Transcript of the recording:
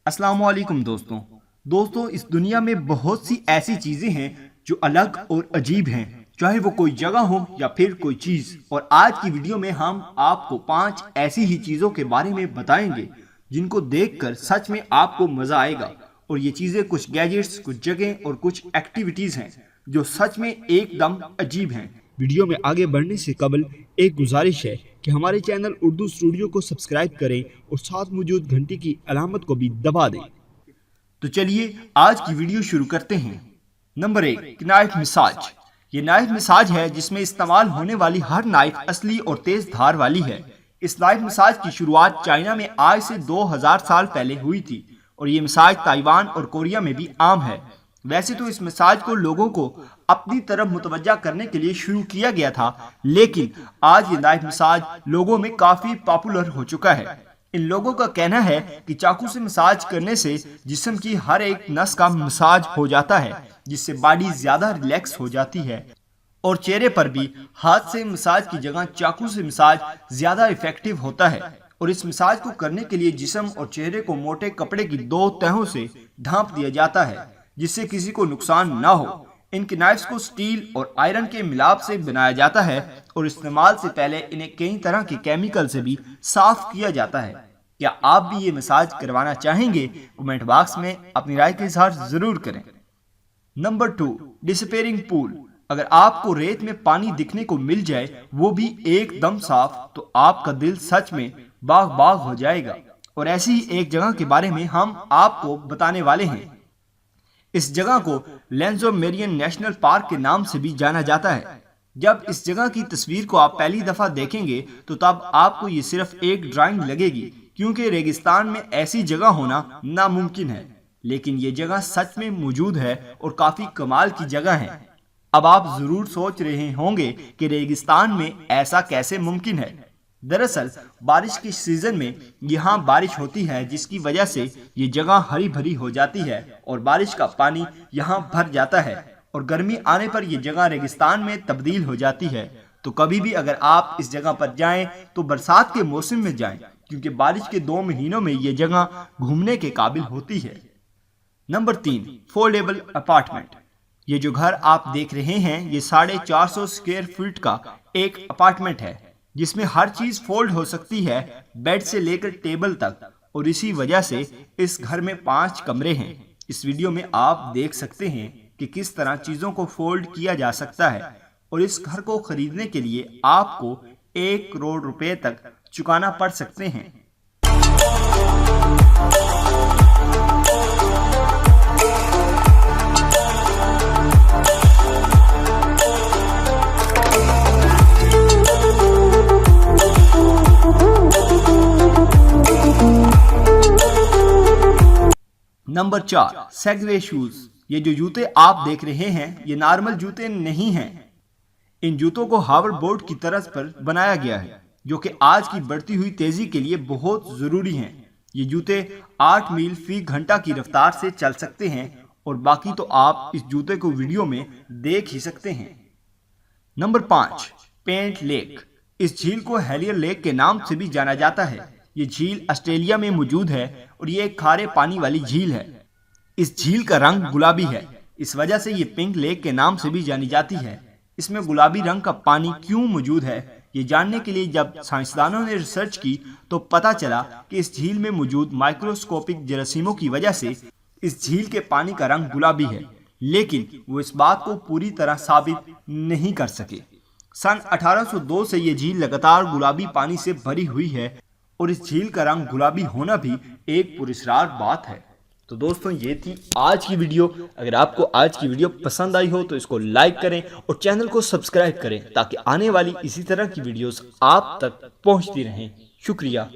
अस्सलामुअलैकुम दोस्तों इस दुनिया में बहुत सी ऐसी चीजें हैं जो अलग और अजीब हैं, चाहे वो कोई जगह हो या फिर कोई चीज। और आज की वीडियो में हम आपको 5 ऐसी ही चीजों के बारे में बताएंगे जिनको देखकर सच में आपको मजा आएगा। और ये चीजें कुछ गैजेट्स, कुछ जगह और कुछ एक्टिविटीज हैं जो सच में एकदम अजीब हैं। वीडियो में आगे बढ़ने से कबल एक गुजारिश है कि हमारे चैनल उर्दू स्टूडियो को सब्सक्राइब करें और साथ मौजूद घंटी की अलामत को भी दबा दें। तो चलिए आज की वीडियो शुरू करते हैं। Number 1, knife massage. ये नाइफ मसाज है जिसमें इस्तेमाल होने वाली हर नाइफ असली और तेज धार वाली है। इस नाइफ मसाज की शुरुआत चाइना में आज से 2000 साल पहले हुई थी और ये मसाज ताइवान और कोरिया में भी आम है। वैसे तो इस मसाज को लोगों को अपनी तरफ मुतवज्जा करने के लिए शुरू किया गया था, लेकिन आज ये नाइफ मसाज लोगों में काफी पॉपुलर हो चुका है। इन लोगों का कहना है कि चाकू से मसाज करने से जिस्म की हर एक नस का मसाज हो जाता है, जिससे बॉडी ज्यादा रिलैक्स हो जाती है। और चेहरे पर भी हाथ से मसाज की जगह चाकू से मसाज ज्यादा इफेक्टिव होता है। और इस मसाज को करने के लिए जिस्म और चेहरे को मोटे कपड़े की 2 तहों से ढांप दिया जाता है, जिससे किसी को नुकसान ना हो। इनके नाइफ्स को स्टील और आयरन के मिलाप से बनाया जाता है और इस्तेमाल से पहले इन्हें कई तरह के केमिकल से भी साफ किया जाता है। क्या आप भी ये मसाज करवाना चाहेंगे? कमेंट बॉक्स में अपनी राय का इजहार जरूर करें। Number 2, disappearing pool. अगर आपको रेत में पानी दिखने को मिल जाए, वो भी एकदम साफ, तो आपका दिल सच में बाग बाग हो जाएगा। और ऐसी ही एक जगह के बारे में हम आपको बताने वाले हैं। इस जगह को लेंजो मेरियन नेशनल पार्क के नाम से भी जाना जाता है। जब इस जगह की तस्वीर को आप पहली दफा देखेंगे तो तब आपको ये सिर्फ एक ड्राइंग लगेगी, क्योंकि रेगिस्तान में ऐसी जगह होना नामुमकिन है। लेकिन ये जगह सच में मौजूद है और काफी कमाल की जगह है। अब आप जरूर सोच रहे होंगे कि रेगिस्तान में ऐसा कैसे मुमकिन है। दरअसल बारिश के सीजन में यहाँ बारिश होती है, जिसकी वजह से ये जगह हरी भरी हो जाती है और बारिश का पानी यहाँ भर जाता है। और गर्मी आने पर ये जगह रेगिस्तान में तब्दील हो जाती है। तो कभी भी अगर आप इस जगह पर जाएं तो बरसात के मौसम में जाएं, क्योंकि बारिश के 2 महीनों में ये जगह घूमने के काबिल होती है। Number 3, foldable apartment. ये जो घर आप देख रहे हैं, ये 450 स्क्वायर फीट का एक अपार्टमेंट है, जिसमें हर चीज फोल्ड हो सकती है, बेड से लेकर टेबल तक। और इसी वजह से इस घर में 5 कमरे हैं। इस वीडियो में आप देख सकते हैं कि किस तरह चीजों को फोल्ड किया जा सकता है। और इस घर को खरीदने के लिए आपको 1 करोड़ रुपए तक चुकाना पड़ सकते हैं। Number 4, Segway shoes. ये जो जूते आप देख रहे हैं, ये नॉर्मल जूते नहीं हैं। इन जूतों को हार्वर्ड बोर्ड की तर्ज पर बनाया गया है, जो कि आज की बढ़ती हुई तेजी के लिए बहुत जरूरी हैं। ये जूते 8 मील फी घंटा की रफ्तार से चल सकते हैं, और बाकी तो आप इस जूते को वीडियो में देख ही सकते हैं। Number 5, paint lake. इस झील को हेलियर लेक के नाम से भी जाना जाता है। ये झील ऑस्ट्रेलिया में मौजूद है और ये एक खारे पानी वाली झील है। इस झील का रंग गुलाबी है, इस वजह से ये पिंक लेक के नाम से भी जानी जाती है। इसमें गुलाबी रंग का पानी क्यों मौजूद है, ये जानने के लिए जब साइंसदानों ने रिसर्च की तो पता चला कि इस झील में मौजूद माइक्रोस्कोपिक जरासीमों की वजह से इस झील के पानी का रंग गुलाबी है। लेकिन वो इस बात को पूरी तरह साबित नहीं कर सके। सन 1802 से ये झील लगातार गुलाबी पानी से भरी हुई है और इस झील का रंग गुलाबी होना भी एक पुरस्कार बात है। तो दोस्तों, ये थी आज की वीडियो। अगर आपको आज की वीडियो पसंद आई हो तो इसको लाइक करें और चैनल को सब्सक्राइब करें, ताकि आने वाली इसी तरह की वीडियोस आप तक पहुंचती रहें। शुक्रिया।